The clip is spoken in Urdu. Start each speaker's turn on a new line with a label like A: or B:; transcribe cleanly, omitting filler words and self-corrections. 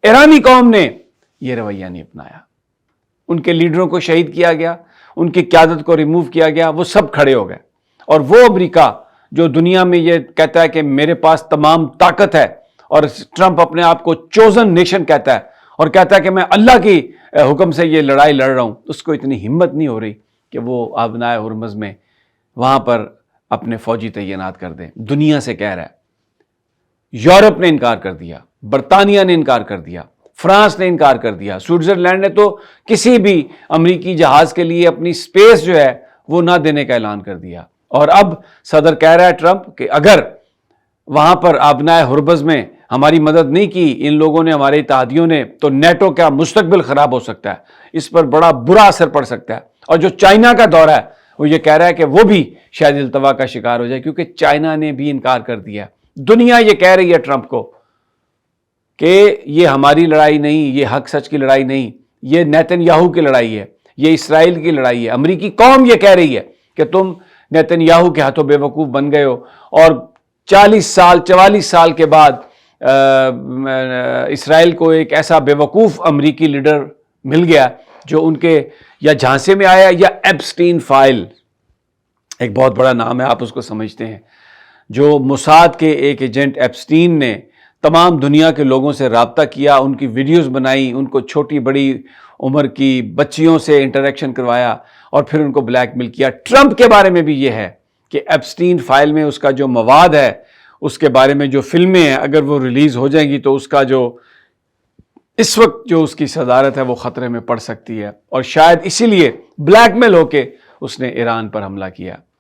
A: ایرانی قوم نے یہ رویہ نہیں اپنایا، ان کے لیڈروں کو شہید کیا گیا، ان کی قیادت کو ریموو کیا گیا، وہ سب کھڑے ہو گئے۔ اور وہ امریکہ جو دنیا میں یہ کہتا ہے کہ میرے پاس تمام طاقت ہے، اور ٹرمپ اپنے آپ کو چوزن نیشن کہتا ہے اور کہتا ہے کہ میں اللہ کی حکم سے یہ لڑائی لڑ رہا ہوں، اس کو اتنی ہمت نہیں ہو رہی کہ وہ آبنائے ہرمز میں وہاں پر اپنے فوجی تعینات کر دیں۔ دنیا سے کہہ رہا ہے، یورپ نے انکار کر دیا، برطانیہ نے انکار کر دیا، فرانس نے انکار کر دیا، سوئٹزرلینڈ نے تو کسی بھی امریکی جہاز کے لیے اپنی سپیس جو ہے وہ نہ دینے کا اعلان کر دیا۔ اور اب صدر کہہ رہا ہے ٹرمپ کہ اگر وہاں پر آبنائے ہرمز میں ہماری مدد نہیں کی ان لوگوں نے، ہمارے اتحادیوں نے، تو نیٹو کا مستقبل خراب ہو سکتا ہے، اس پر بڑا برا اثر پڑ سکتا ہے۔ اور جو چائنا کا دورہ ہے وہ یہ کہہ رہا ہے کہ وہ بھی شاید التوا کا شکار ہو جائے، کیونکہ چائنا نے بھی انکار کر دیا۔ دنیا یہ کہہ رہی ہے ٹرمپ کو کہ یہ ہماری لڑائی نہیں، یہ حق سچ کی لڑائی نہیں، یہ نیتن یاہو کی لڑائی ہے، یہ اسرائیل کی لڑائی ہے۔ امریکی قوم یہ کہہ رہی ہے کہ تم نیتن یاہو کے ہاتھوں بے وقوف بن گئے ہو، اور 44 سال کے بعد اسرائیل کو ایک ایسا بے وقوف امریکی لیڈر مل گیا جو ان کے یا جھانسے میں آیا، یا ایپسٹین فائل ایک بہت بڑا نام ہے، آپ اس کو سمجھتے ہیں، جو موساد کے ایک ایجنٹ ایپسٹین نے تمام دنیا کے لوگوں سے رابطہ کیا، ان کی ویڈیوز بنائی، ان کو چھوٹی بڑی عمر کی بچیوں سے انٹریکشن کروایا اور پھر ان کو بلیک میل کیا۔ ٹرمپ کے بارے میں بھی یہ ہے کہ ایپسٹین فائل میں اس کا جو مواد ہے، اس کے بارے میں جو فلمیں ہیں، اگر وہ ریلیز ہو جائیں گی تو اس کا جو اس وقت جو اس کی صدارت ہے وہ خطرے میں پڑ سکتی ہے، اور شاید اسی لیے بلیک میل ہو کے اس نے ایران پر حملہ کیا۔